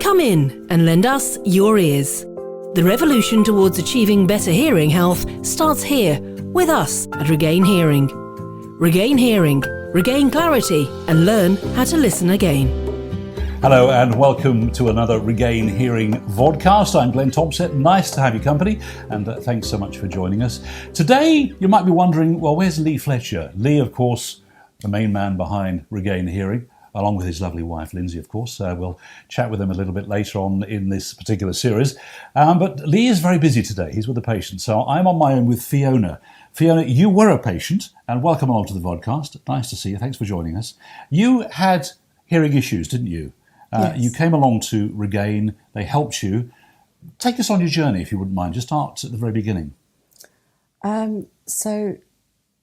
Come in and lend us your ears. The revolution towards achieving better hearing health starts here, with us at Regain Hearing. Regain Hearing, regain clarity and learn how to listen again. Hello and welcome to another Regain Hearing vodcast. I'm Glenn Thompson. Nice to have your company and thanks so much for joining us. Today you might be wondering, well, where's Lee Fletcher? Lee, of course, the main man behind Regain Hearing, along with his lovely wife, Lindsay, of course. We'll chat with him a little bit later on in this particular series. But Lee is very busy today. He's with a patient. So I'm on my own with Fiona. Fiona, you were a patient, and welcome along to the vodcast. Nice to see you. Thanks for joining us. You had hearing issues, didn't you? Yes. You came along to Regain. They helped you. Take us on your journey, if you wouldn't mind. Just start at the very beginning. So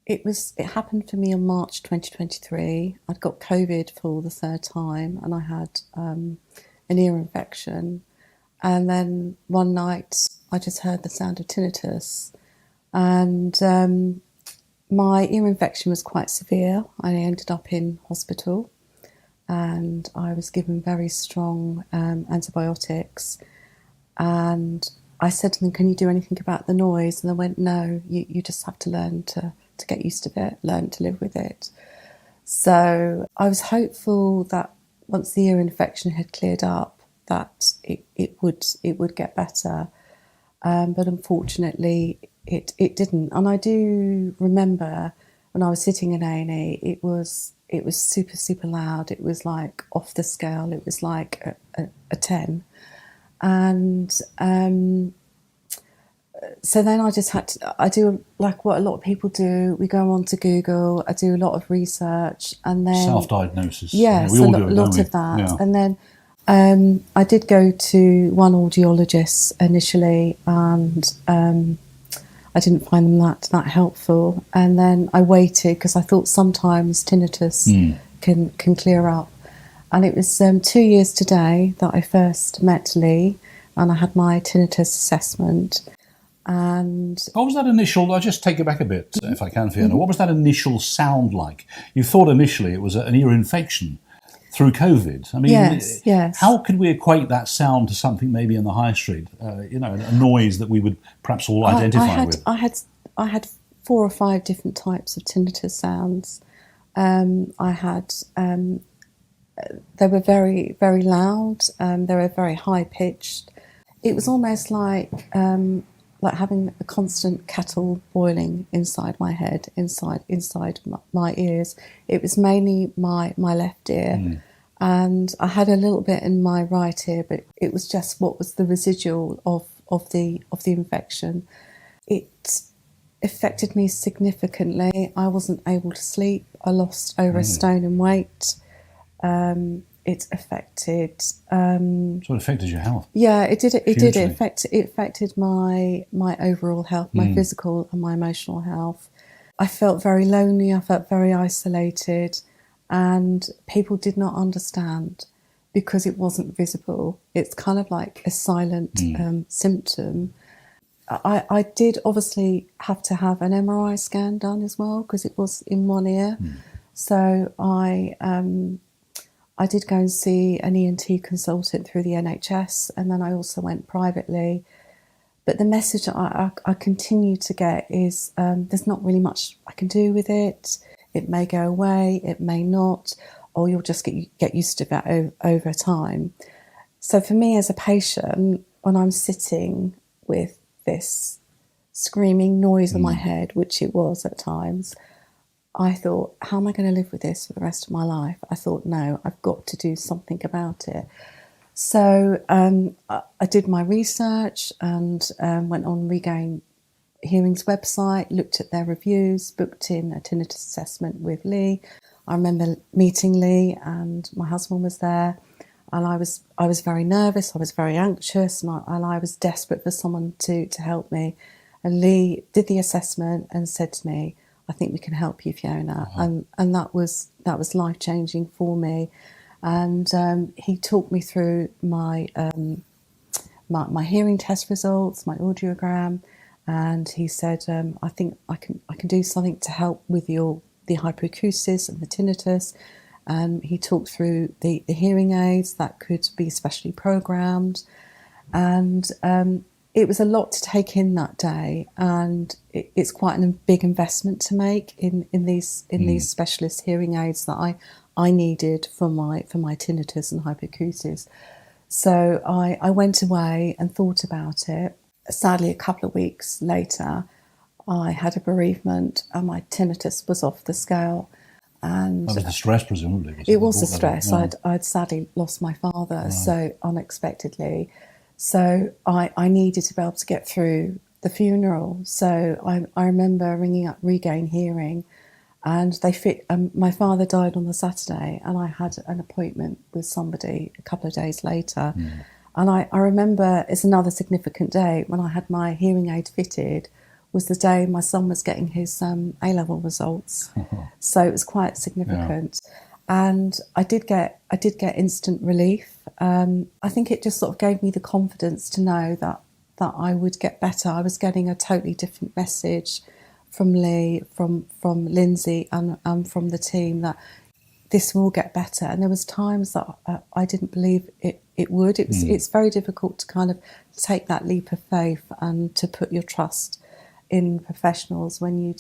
it happened for me in March 2023. I'd got COVID for the third time, and I had an ear infection. And then one night, I just heard the sound of tinnitus, and my ear infection was quite severe. I ended up in hospital, and I was given very strong antibiotics. And I said to them, "Can you do anything about the noise?" And they went, "No, you just have to learn to get used to it, learn to live with it." So I was hopeful that once the ear infection had cleared up, that it would get better. But unfortunately, it didn't. And I do remember when I was sitting in A&E, it was super, super loud. It was like off the scale. It was like a 10. And so then I do like what a lot of people do. We go on to Google, I do a lot of research, and then... Self-diagnosis. Yes, we all do a it, lot don't we? of that. Yeah. And then I did go to one audiologist initially, and I didn't find them that helpful. And then I waited because I thought sometimes tinnitus can clear up. And it was 2 years today that I first met Lee, and I had my tinnitus assessment. And what was that initial, I'll just take it back a bit, if I can, Fiona. What was that initial sound like? You thought initially it was an ear infection through COVID. I mean, yes. How could we equate that sound to something maybe in the high street, a noise that we would perhaps all identify with? I had 4 or 5 different types of tinnitus sounds. I had... they were very, very loud. They were very high pitched. It was almost like having a constant kettle boiling inside my head, inside my ears. It was mainly my left ear, and I had a little bit in my right ear, but it was just what was the residual of the infection. It affected me significantly. I wasn't able to sleep. I lost over a stone in weight. It affected. So it affected your health. Yeah, it did. It Hugely. did. It affected my overall health, my physical and my emotional health. I felt very lonely. I felt very isolated, and people did not understand because it wasn't visible. It's kind of like a silent symptom. I did obviously have to have an MRI scan done as well because it was in one ear. So I did go and see an ENT consultant through the NHS, and then I also went privately. But the message I continue to get is there's not really much I can do with it. It may go away, it may not, or you'll just get used to that over time. So for me as a patient, when I'm sitting with this screaming noise in my head, which it was at times, I thought, how am I going to live with this for the rest of my life? I thought, no, I've got to do something about it. So I did my research and went on Regain Hearing's website, looked at their reviews, booked in a tinnitus assessment with Lee. I remember meeting Lee, and my husband was there, and I was very nervous, I was very anxious, and I was desperate for someone to help me. And Lee did the assessment and said to me, "I think we can help you, Fiona." And that was life-changing for me. And he talked me through my hearing test results, my audiogram, and he said, "I think I can do something to help with the hyperacusis and the tinnitus." He talked through the hearing aids that could be specially programmed, and it was a lot to take in that day, and it's quite a big investment to make in these specialist hearing aids that I needed for my tinnitus and hyperacusis. So I went away and thought about it. Sadly, a couple of weeks later, I had a bereavement and my tinnitus was off the scale. And that was the stress, presumably. It was the stress. Yeah. I'd sadly lost my father, right, so unexpectedly. So I needed to be able to get through the funeral. So I remember ringing up Regain Hearing, and my father died on the Saturday, and I had an appointment with somebody a couple of days later. Mm. And I remember it's another significant day when I had my hearing aid fitted. Was the day my son was getting his A-level results, so it was quite significant. Yeah. And I did get instant relief. I think it just sort of gave me the confidence to know that I would get better. I was getting a totally different message from Lee, from Lindsay, and from the team that this will get better. And there was times that I didn't believe it would. It's very difficult to kind of take that leap of faith and to put your trust in professionals when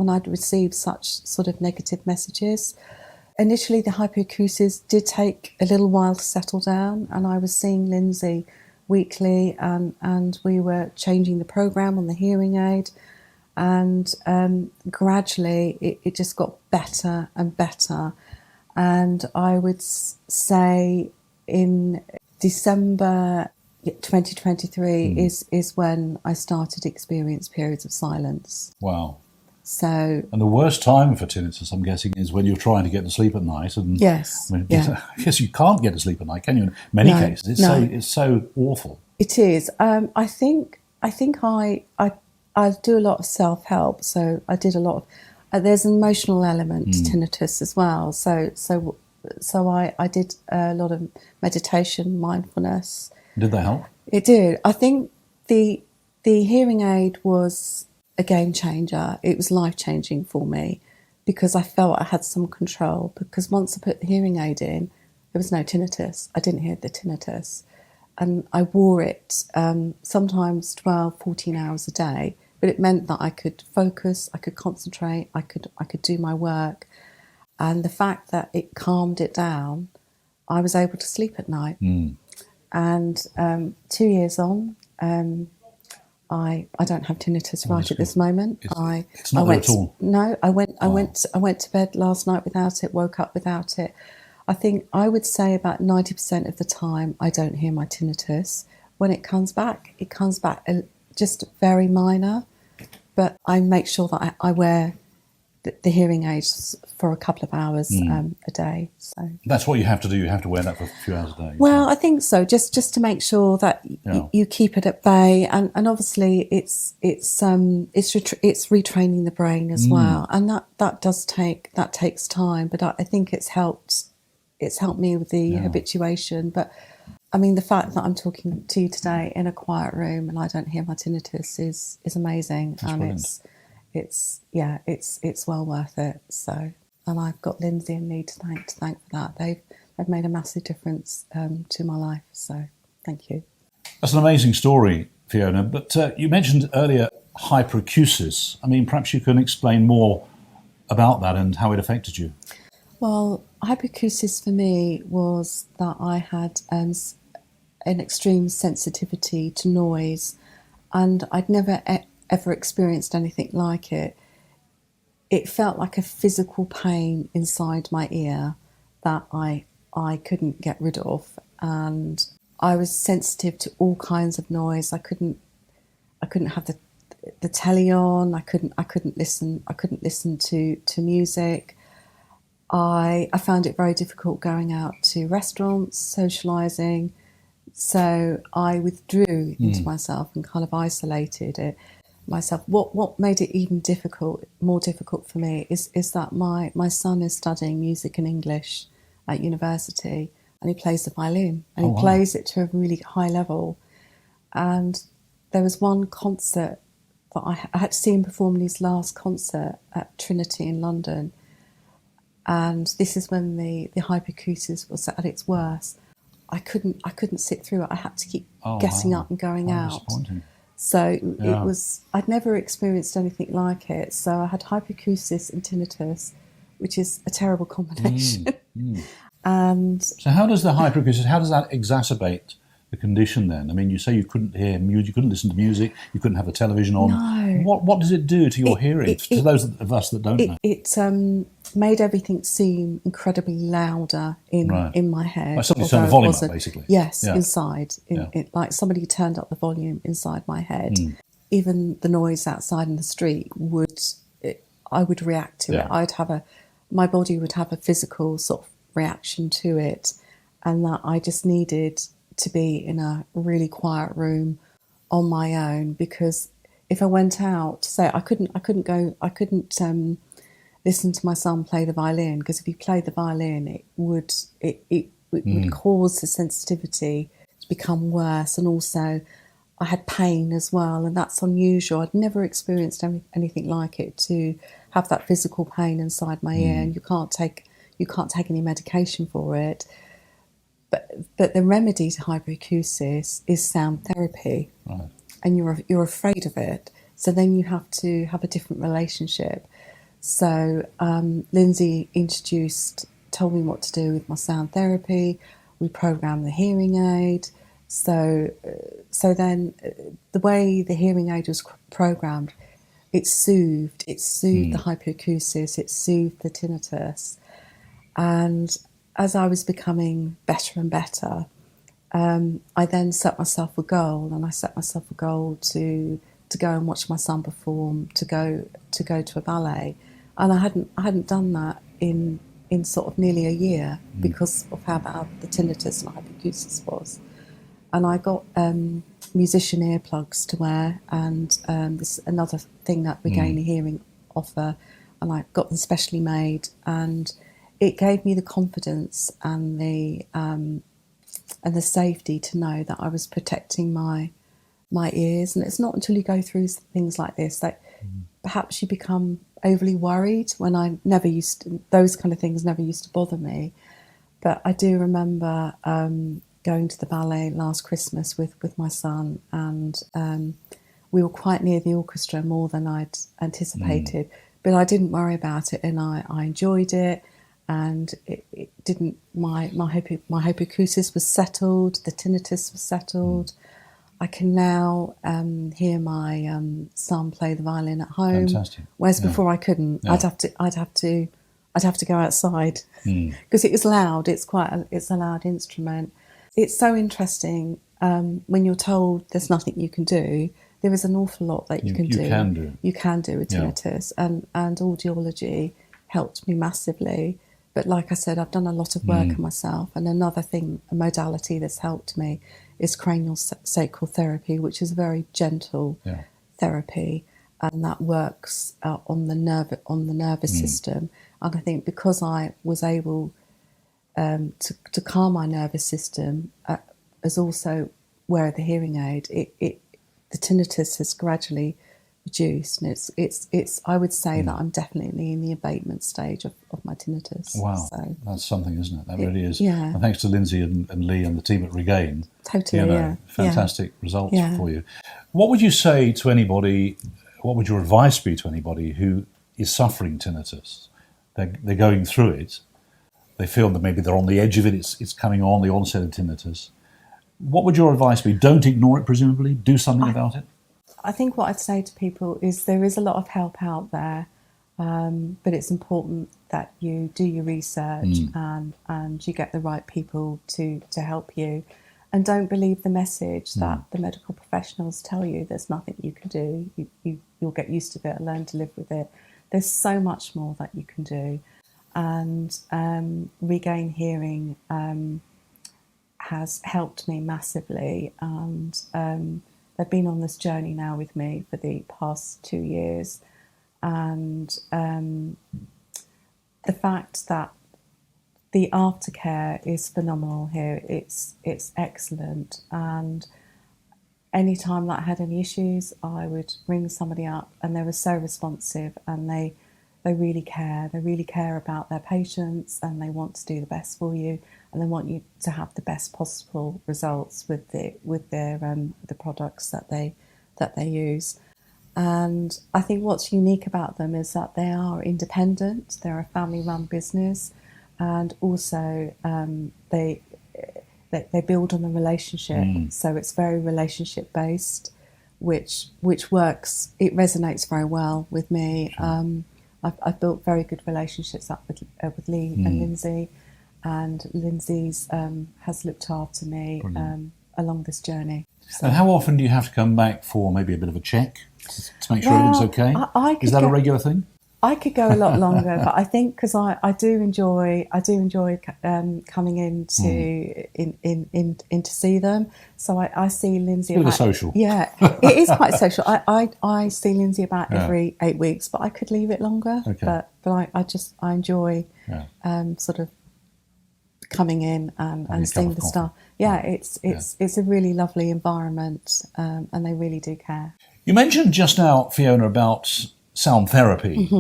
I'd received such sort of negative messages. Initially, the hyperacusis did take a little while to settle down, and I was seeing Lindsay weekly, and we were changing the program on the hearing aid, and gradually it just got better and better. And I would say in December 2023 is when I started to experience periods of silence. Wow. So, and the worst time for tinnitus, I'm guessing, is when you're trying to get to sleep at night. And yes, I guess you can't get to sleep at night, can you? In many cases, it's so awful. It is. I think I do a lot of self-help. So I did a lot of. There's an emotional element to tinnitus as well. So I did a lot of meditation, mindfulness. Did that help? It did. I think the hearing aid was a game changer. It was life-changing for me because I felt I had some control, because once I put the hearing aid in, there was no tinnitus. I didn't hear the tinnitus. And I wore it sometimes 12, 14 hours a day, but it meant that I could focus, I could concentrate, I could do my work. And the fact that it calmed it down, I was able to sleep at night. And 2 years on, I don't have tinnitus right at this moment. It's not there at all. No, I went to bed last night without it, woke up without it. I think I would say about 90% of the time I don't hear my tinnitus. When it comes back just very minor, but I make sure that I wear the hearing aids for a couple of hours a day. So that's what you have to do. You have to wear that for a few hours a day. Well, I think so. Just to make sure that you keep it at bay, and obviously it's retraining the brain as well, and that takes time. But I think it's helped me with the habituation. But I mean, the fact that I'm talking to you today in a quiet room and I don't hear my tinnitus is amazing. That's brilliant. It's well worth it. So, and I've got Lindsay and Lee to thank for that. They've made a massive difference to my life. So, thank you. That's an amazing story, Fiona. But you mentioned earlier hyperacusis. I mean, perhaps you can explain more about that and how it affected you. Well, hyperacusis for me was that I had an extreme sensitivity to noise, and I'd never ever experienced anything like it. It felt like a physical pain inside my ear that I couldn't get rid of, and I was sensitive to all kinds of noise. I couldn't have the telly on. I couldn't listen to music. I found it very difficult going out to restaurants, socialising. So I withdrew into myself and kind of isolated myself. What made it even more difficult for me is that my son is studying music and English at university, and he plays the violin, and he plays it to a really high level. And there was one concert that I had to see him perform his last concert at Trinity in London, And this is when the hyperacusis was at its worst. I couldn't sit through it. I had to keep getting up and going out. Disappointing. So it was, I'd never experienced anything like it. So I had hyperacusis and tinnitus, which is a terrible combination. And so how does the hyperacusis, how does that exacerbate the condition then? I mean, you say you couldn't hear music, you couldn't listen to music, you couldn't have the television on. No. What does it do to your hearing? To those of us that don't know. It made everything seem incredibly louder in my head. Like somebody turned the volume up, basically. Yes, inside. Like somebody turned up the volume inside my head. Even the noise outside in the street I would react to it. My body would have a physical sort of reaction to it, and that I just needed to be in a really quiet room on my own, because if I went out, say I couldn't listen to my son play the violin, because if he played the violin, it would cause the sensitivity to become worse, and also I had pain as well, and that's unusual. I'd never experienced anything like it, to have that physical pain inside my ear, and you can't take any medication for it. But the remedy to hyperacusis is sound therapy, and you're afraid of it. So then you have to have a different relationship. So Lindsay told me what to do with my sound therapy. We programmed the hearing aid. So then the way the hearing aid was programmed, it soothed the hyperacusis, it soothed the tinnitus, and as I was becoming better and better, I then set myself a goal, and I set myself a goal to go and watch my son perform, to go to a ballet, and I hadn't done that in sort of nearly a year because of how bad the tinnitus and hyperacusis was, and I got musician earplugs to wear, and this is another thing that Regain Hearing offer, and I got them specially made, and it gave me the confidence and the safety to know that I was protecting my ears. And it's not until you go through things like this that perhaps you become overly worried. When those kind of things never used to bother me. But I do remember going to the ballet last Christmas with my son, and we were quite near the orchestra, more than I'd anticipated. But I didn't worry about it, and I enjoyed it. And it didn't. My hyperacusis was settled. The tinnitus was settled. I can now hear my son play the violin at home. Fantastic. Whereas before I couldn't. Yeah. I'd have to go outside because it was loud. It's a loud instrument. It's so interesting when you're told there's nothing you can do. There is an awful lot that you can do. You can do with tinnitus, and audiology helped me massively. But like I said, I've done a lot of work on myself. And another thing, a modality that's helped me, is cranial sacral therapy, which is a very gentle therapy, and that works on the nervous system. And I think because I was able to calm my nervous system, as also wear the hearing aid, the tinnitus has gradually reduced, and it's I would say that I'm definitely in the abatement stage of my tinnitus. Wow, so that's something, isn't it? That really is. Yeah. And thanks to Lindsay and Lee and the team at Regain. Totally, fantastic results for you. What would you say to anybody, what would your advice be to anybody who is suffering tinnitus? They're going through it, they feel that maybe they're on the edge of it, it's coming on, the onset of tinnitus. What would your advice be? Don't ignore it, presumably. Do something about it. I think what I'd say to people is there is a lot of help out there, but it's important that you do your research and you get the right people to help you. And don't believe the message that the medical professionals tell you there's nothing you can do. You'll get used to it and learn to live with it. There's so much more that you can do. And Regain Hearing has helped me massively, and they've been on this journey now with me for the past 2 years, and the fact that the aftercare is phenomenal here, it's excellent. And anytime that I had any issues, I would ring somebody up, and they were so responsive, and they they really care. They really care about their patients, and they want to do the best for you, and they want you to have the best possible results with the products that they use. And I think what's unique about them is that they are independent. They're a family-run business, and also they build on the relationship. So it's very relationship-based, which works. It resonates very well with me. I've built very good relationships up with Lee and Lindsay, and Lindsay's has looked after me along this journey. So, and how often do you have to come back for maybe a bit of a check to make sure everything's okay? Is that a regular thing? I could go a lot longer, but I think because I do enjoy coming in to see them. So I see Lindsay. It's a bit of a social. Yeah, it is quite social. I see Lindsay about every 8 weeks, but I could leave it longer. Okay. But I enjoy sort of coming in and seeing the staff. Yeah, it's a really lovely environment, and they really do care. You mentioned just now, Fiona, about sound therapy.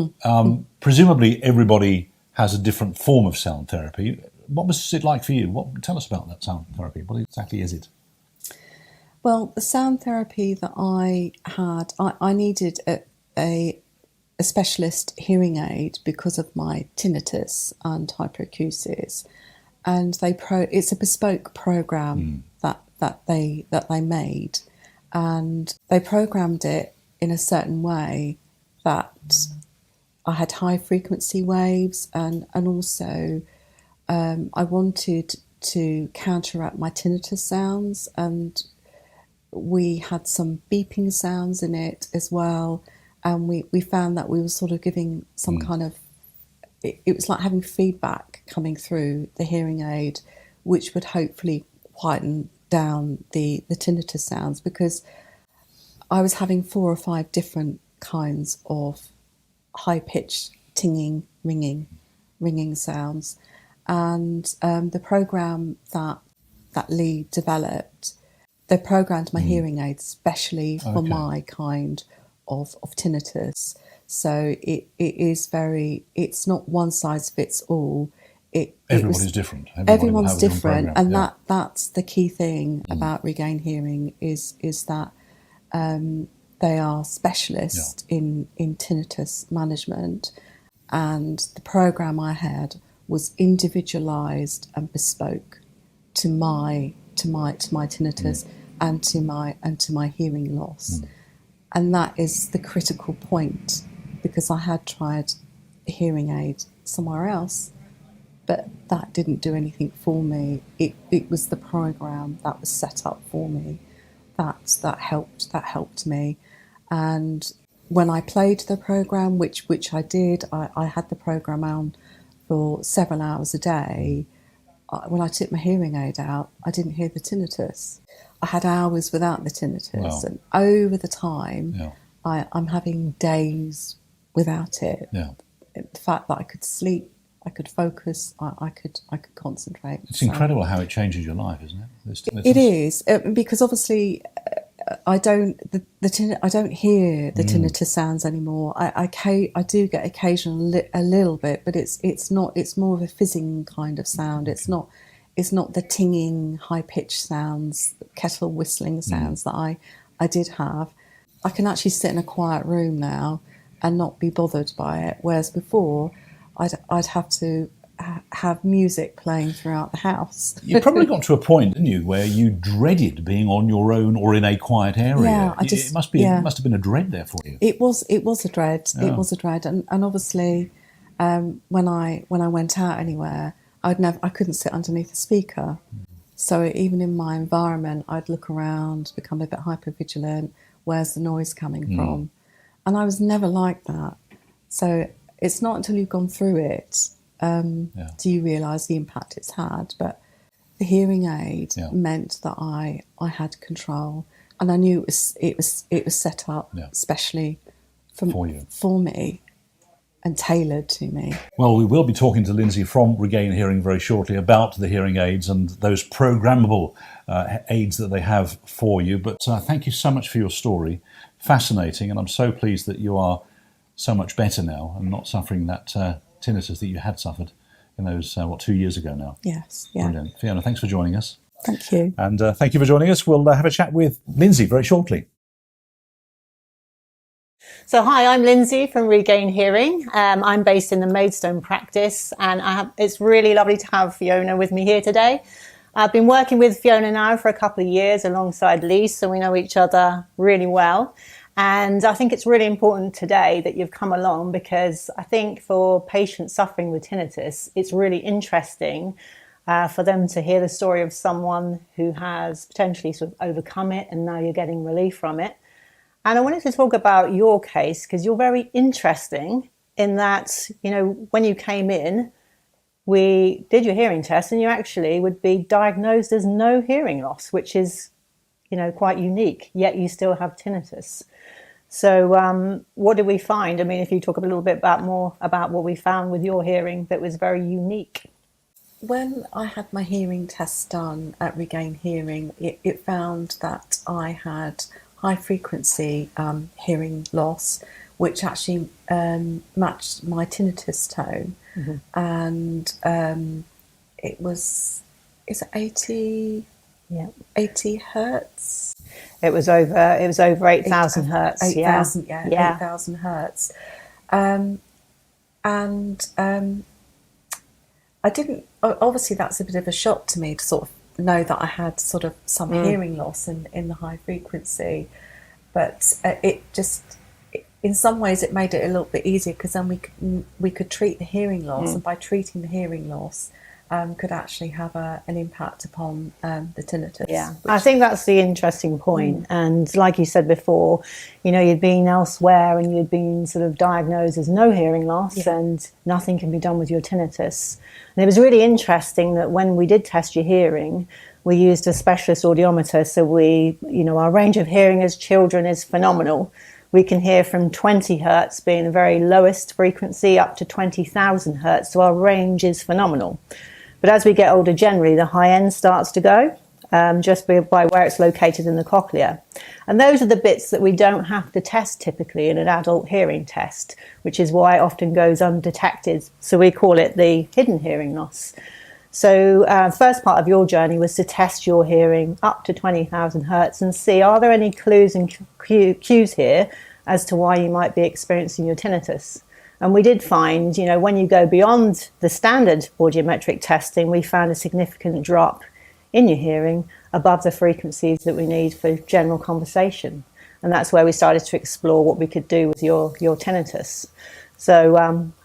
Presumably everybody has a different form of sound therapy. What was it like for you? Tell us about that sound therapy. What exactly is it? Well, the sound therapy that I had, I needed a specialist hearing aid because of my tinnitus and hyperacusis. And it's a bespoke program that they made, and they programmed it in a certain way that I had high frequency waves, and also I wanted to counteract my tinnitus sounds, and we had some beeping sounds in it as well, and we found that we were sort of giving some kind of, it was like having feedback coming through the hearing aid, which would hopefully quieten down the tinnitus sounds, because I was having 4 or 5 different kinds of high-pitched tinging, ringing sounds. And the program that Lee developed, they programmed my hearing aids specially for my kind of tinnitus. So it is it's not one size fits all. Everybody's different. Everyone's different, and that's the key thing about Regain Hearing is that they are specialists in tinnitus management, and the program I had was individualised and bespoke to my tinnitus and to my hearing loss, and that is the critical point, because I had tried a hearing aid somewhere else, but that didn't do anything for me. It was the program that was set up for me that helped me. And when I played the program, which I did, I had the program on for several hours a day. When I took my hearing aid out, I didn't hear the tinnitus. I had hours without the tinnitus, and over the time, I'm having days without it. The fact that I could sleep, I could focus, I could concentrate. It's incredible how it changes your life, isn't it? It is, because obviously I don't hear the tinnitus sounds anymore. I do get occasionally a little bit, but it's more of a fizzing kind of sound. It's not the tinging, high pitched sounds, kettle whistling sounds that I did have. I can actually sit in a quiet room now and not be bothered by it, whereas before I'd have to have music playing throughout the house. You probably got to a point, didn't you, where you dreaded being on your own or in a quiet area. Yeah, it must have been a dread there for you. It was a dread. Yeah. It was a dread, and obviously, when I went out anywhere, I couldn't sit underneath a speaker. So even in my environment, I'd look around, become a bit hypervigilant. Where's the noise coming from? And I was never like that. So it's not until you've gone through it do you realise the impact it's had. But the hearing aid meant that I had control, and I knew it was set up especially for me and tailored to me. Well, we will be talking to Lindsay from Regain Hearing very shortly about the hearing aids and those programmable aids that they have for you. But thank you so much for your story. Fascinating, and I'm so pleased that you are so much better now and not suffering that tinnitus that you had suffered in those, 2 years ago now. Yes, yeah. Brilliant. Fiona, thanks for joining us. Thank you. And thank you for joining us. We'll have a chat with Lindsay very shortly. So hi, I'm Lindsay from Regain Hearing. I'm based in the Maidstone practice, and it's really lovely to have Fiona with me here today. I've been working with Fiona now for a couple of years alongside Lee, so we know each other really well. And I think it's really important today that you've come along, because I think for patients suffering with tinnitus, it's really interesting for them to hear the story of someone who has potentially sort of overcome it and now you're getting relief from it. And I wanted to talk about your case because you're very interesting in that, you know, when you came in, we did your hearing test and you actually would be diagnosed as no hearing loss, which is, you know, quite unique, yet you still have tinnitus. So what did we find? I mean, if you talk a little bit more about what we found with your hearing that was very unique. When I had my hearing test done at Regain Hearing, it found that I had high frequency hearing loss, which actually matched my tinnitus tone. Mm-hmm. And it was 80 hertz. It was over 8,000 hertz. 8,000, yeah. 8,000 hertz. I didn't, obviously that's a bit of a shock to me to sort of know that I had sort of some hearing loss in the high frequency, but it just, in some ways it made it a little bit easier because then we could treat the hearing loss, and by treating the hearing loss could actually have an impact upon the tinnitus. Yeah, I think that's the interesting point. And like you said before, you know, you'd been elsewhere and you'd been sort of diagnosed as no hearing loss, and nothing can be done with your tinnitus. And it was really interesting that when we did test your hearing, we used a specialist audiometer. So our range of hearing as children is phenomenal. We can hear from 20 hertz being the very lowest frequency up to 20,000 hertz. So our range is phenomenal. But as we get older, generally, the high end starts to go, just by where it's located in the cochlea. And those are the bits that we don't have to test typically in an adult hearing test, which is why it often goes undetected. So we call it the hidden hearing loss. So first part of your journey was to test your hearing up to 20,000 hertz and see, are there any clues and cues here as to why you might be experiencing your tinnitus? And we did find, you know, when you go beyond the standard audiometric testing, we found a significant drop in your hearing above the frequencies that we need for general conversation. And that's where we started to explore what we could do with your tinnitus. So,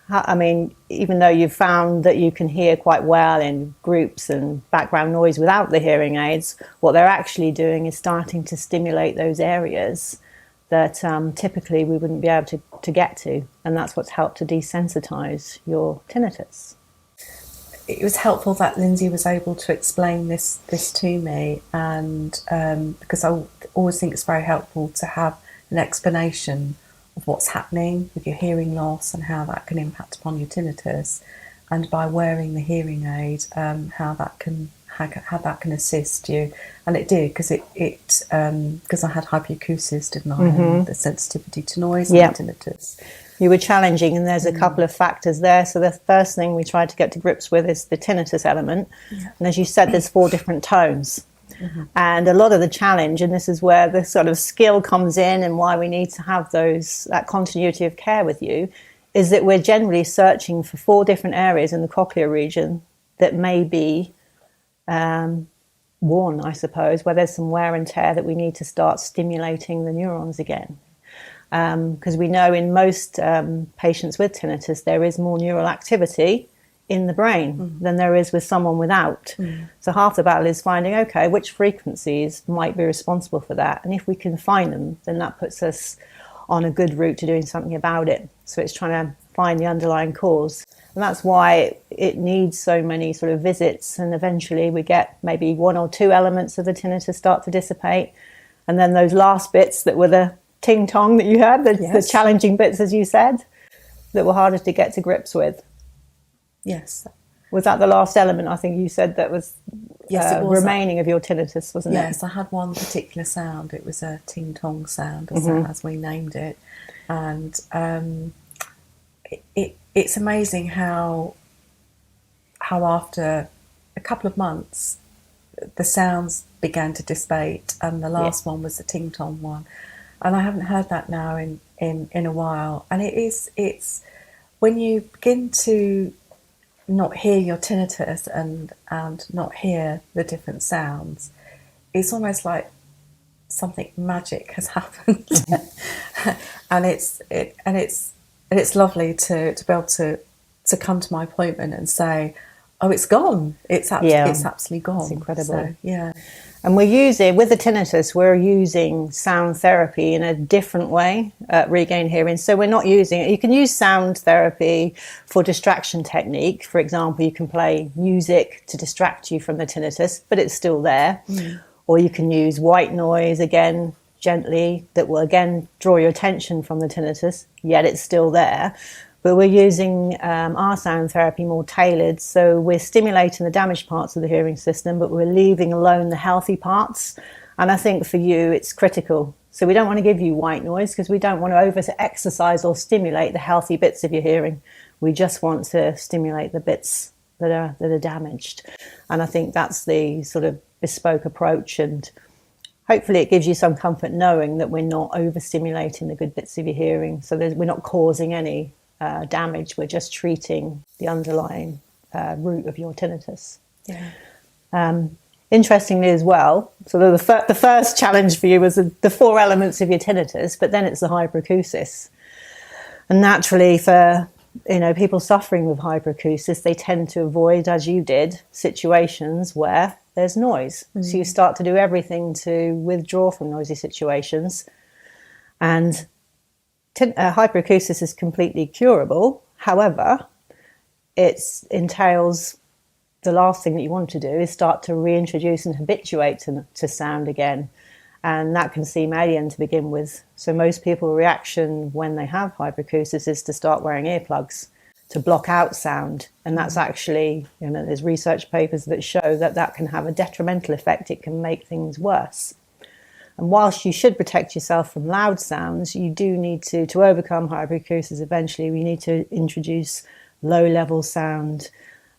I mean, even though you've found that you can hear quite well in groups and background noise without the hearing aids, what they're actually doing is starting to stimulate those areas that typically we wouldn't be able to get to, and that's what's helped to desensitize your tinnitus. It was helpful that Lindsay was able to explain this to me, and because I always think it's very helpful to have an explanation of what's happening with your hearing loss and how that can impact upon your tinnitus, and by wearing the hearing aid, how that can assist you. And it did, because because I had hyperacusis, didn't I? And the sensitivity to noise and tinnitus. You were challenging, and there's a couple of factors there. So the first thing we tried to get to grips with is the tinnitus element. And as you said, there's 4 different tones. And a lot of the challenge, and this is where the sort of skill comes in and why we need to have that continuity of care with you, is that we're generally searching for 4 different areas in the cochlear region that may be worn, I suppose, where there's some wear and tear that we need to start stimulating the neurons again. Because we know in most patients with tinnitus, there is more neural activity in the brain than there is with someone without. So half the battle is finding, okay, which frequencies might be responsible for that? And if we can find them, then that puts us on a good route to doing something about it. So it's trying to find the underlying cause. And that's why it needs so many sort of visits, and eventually we get maybe 1 or 2 elements of the tinnitus start to dissipate. And then those last bits that were the ting-tong that you had, the challenging bits, as you said, that were harder to get to grips with. Yes. Was that the last element? I think you said that was, it was remaining of your tinnitus, wasn't it? Yes, I had one particular sound. It was a ting-tong sound, as we named it. And it's amazing how after a couple of months the sounds began to dissipate, and the last one was the ting tong one, and I haven't heard that now in a while. And it's when you begin to not hear your tinnitus and not hear the different sounds, it's almost like something magic has happened. and it's lovely to be able to come to my appointment and say, oh, it's gone. It's absolutely gone. It's incredible. So, yeah. And with the tinnitus, we're using sound therapy in a different way at Regain Hearing. So we're not using it. You can use sound therapy for distraction technique. For example, you can play music to distract you from the tinnitus, but it's still there. Or you can use white noise, again, gently, that will again draw your attention from the tinnitus, yet it's still there. But we're using our sound therapy more tailored, so we're stimulating the damaged parts of the hearing system, but we're leaving alone the healthy parts. And I think for you, it's critical. So we don't want to give you white noise because we don't want to over-exercise or stimulate the healthy bits of your hearing. We just want to stimulate the bits that are damaged. And I think that's the sort of bespoke approach, and hopefully it gives you some comfort knowing that we're not overstimulating the good bits of your hearing. So we're not causing any damage. We're just treating the underlying root of your tinnitus. Yeah. Interestingly as well, so the first challenge for you was the four elements of your tinnitus, but then it's the hyperacusis. And naturally for people suffering with hyperacusis, they tend to avoid, as you did, situations where there's noise. So you start to do everything to withdraw from noisy situations. And hyperacusis is completely curable. However, it entails the last thing that you want to do is start to reintroduce and habituate to sound again. And that can seem alien to begin with. So most people's reaction when they have hyperacusis is to start wearing earplugs to block out sound. And that's actually, there's research papers that show that can have a detrimental effect. It can make things worse. And whilst you should protect yourself from loud sounds, you do need to overcome hyperacusis eventually, we need to introduce low-level sound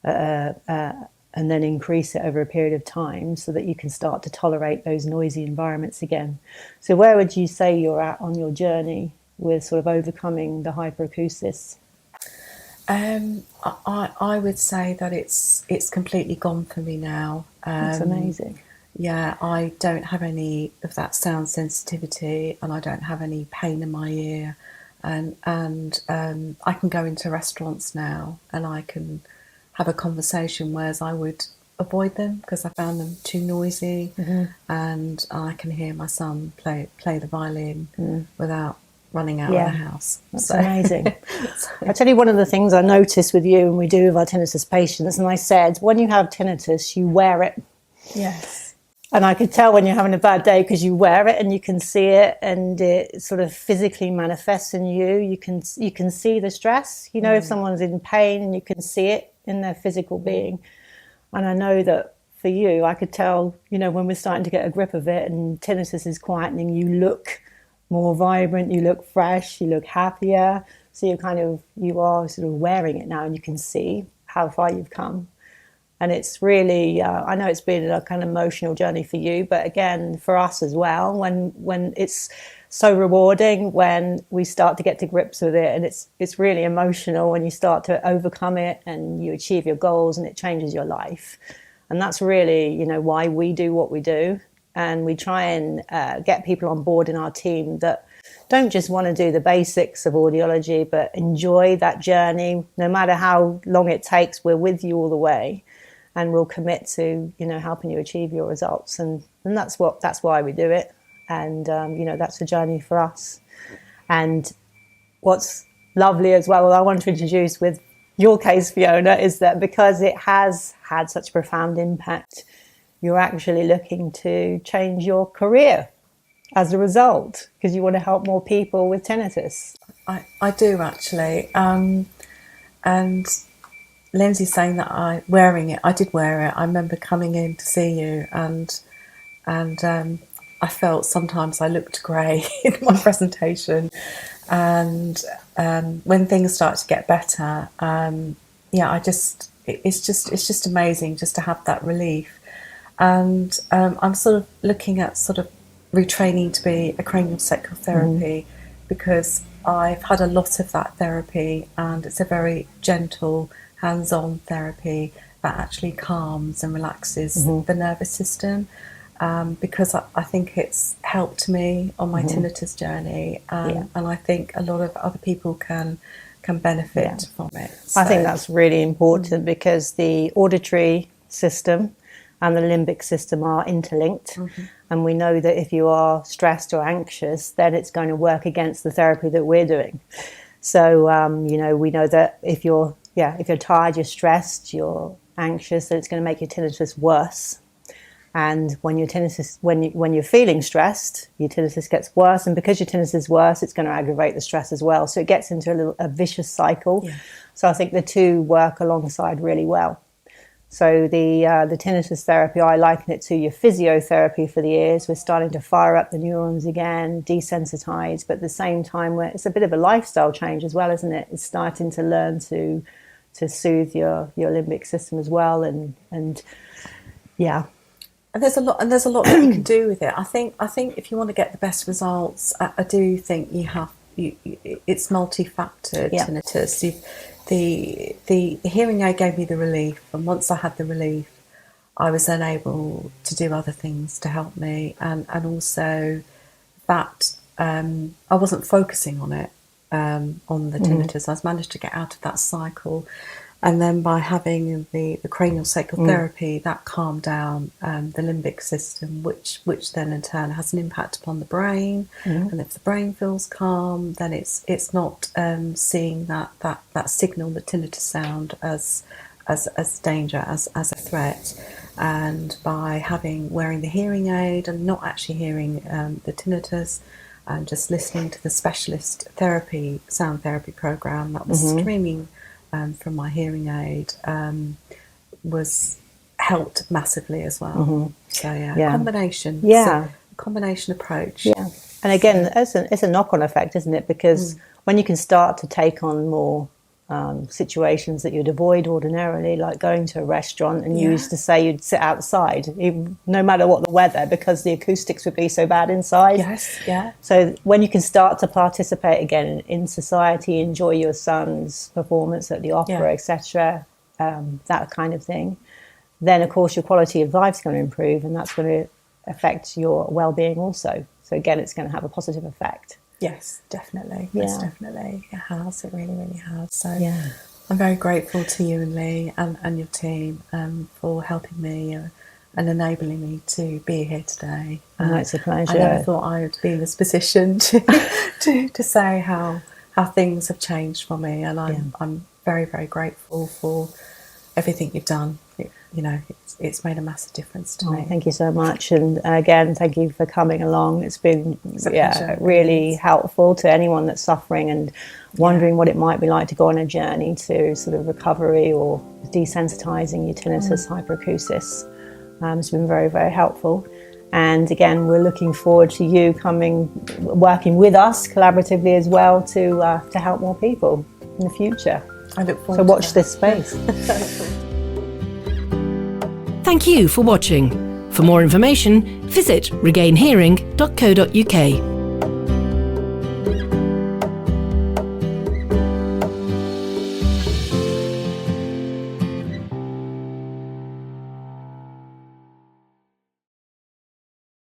and then increase it over a period of time so that you can start to tolerate those noisy environments again. So where would you say you're at on your journey with sort of overcoming the hyperacusis? I would say that it's completely gone for me now. That's amazing. Yeah, I don't have any of that sound sensitivity, and I don't have any pain in my ear, and I can go into restaurants now and I can have a conversation, whereas I would avoid them because I found them too noisy. And I can hear my son play the violin without running out of the house. That's amazing. I tell you, one of the things I noticed with you and we do with our tinnitus patients, and I said, when you have tinnitus, you wear it. Yes. And I could tell when you're having a bad day because you wear it and you can see it, and it sort of physically manifests in you. You can see the stress. If someone's in pain, and you can see it in their physical being. And I know that for you, I could tell, when we're starting to get a grip of it and tinnitus is quietening, you look more vibrant, you look fresh, you look happier. So you are sort of wearing it now, and you can see how far you've come. And it's really, I know it's been a kind of emotional journey for you, but again, for us as well, when it's so rewarding when we start to get to grips with it, and it's really emotional when you start to overcome it and you achieve your goals and it changes your life. And that's really, why we do what we do. And we try and get people on board in our team that don't just want to do the basics of audiology, but enjoy that journey. No matter how long it takes, we're with you all the way. And we'll commit to, helping you achieve your results. And that's why we do it. And, that's a journey for us. And what's lovely as well, what I want to introduce with your case, Fiona, is that because it has had such a profound impact, you're actually looking to change your career as a result, because you want to help more people with tinnitus. I do actually. And Lindsay's saying that wearing it, I did wear it. I remember coming in to see you, and I felt sometimes I looked grey in my presentation, and when things start to get better, it's just amazing just to have that relief. And I'm sort of looking at sort of retraining to be a craniosacral therapy, because I've had a lot of that therapy, and it's a very gentle, hands-on therapy that actually calms and relaxes the nervous system. Because I think it's helped me on my tinnitus journey, and I think a lot of other people can benefit from it. So, I think that's really important, because the auditory system and the limbic system are interlinked, and we know that if you are stressed or anxious, then it's going to work against the therapy that we're doing. So we know that if you're tired, you're stressed, you're anxious, then it's going to make your tinnitus worse. And when you're feeling stressed, your tinnitus gets worse, and because your tinnitus is worse, it's going to aggravate the stress as well. So it gets into a vicious cycle. Yeah. So I think the two work alongside really well. So the tinnitus therapy, I liken it to your physiotherapy for the ears. We're starting to fire up the neurons again, desensitize, but at the same time, it's a bit of a lifestyle change as well, isn't it? It's starting to learn to soothe your limbic system as well, and yeah. And there's a lot that you can do with it. I think if you want to get the best results, I do think it's multi-factored tinnitus. The hearing aid gave me the relief, and once I had the relief, I was then able to do other things to help me, and also that I wasn't focusing on it, on the tinnitus. I managed to get out of that cycle. And then by having the craniosacral therapy, that calmed down the limbic system, which then in turn has an impact upon the brain. And if the brain feels calm, then it's not seeing that signal, the tinnitus sound, as danger, as a threat. And by wearing the hearing aid and not actually hearing the tinnitus, and just listening to the specialist sound therapy program that was streaming from my hearing aid, was helped massively as well. So combination. Yeah, combination approach. Yeah, and again, it's a knock-on effect, isn't it? Because when you can start to take on more situations that you'd avoid ordinarily, like going to a restaurant, and you used to say you'd sit outside, no matter what the weather, because the acoustics would be so bad inside. Yes, yeah. So when you can start to participate again in society, enjoy your son's performance at the opera, etc., that kind of thing, then of course your quality of life is going to improve, and that's going to affect your well-being also. So again, it's going to have a positive effect. Yes, definitely. Yeah. Yes, definitely. It has. It really, really has. So I'm very grateful to you and Lee and your team for helping me and enabling me to be here today. It's a pleasure. I never thought I would be in this position to say how things have changed for me, and I'm very, very grateful for everything you've done. It's made a massive difference to me. Thank you so much, and again, thank you for coming along. It's been really helpful to anyone that's suffering and wondering what it might be like to go on a journey to sort of recovery or desensitizing your tinnitus, hyperacusis. It's been very, very helpful. And again, we're looking forward to you working with us collaboratively as well to help more people in the future. I look forward to watch this space. Thank you for watching. For more information, visit regainhearing.co.uk.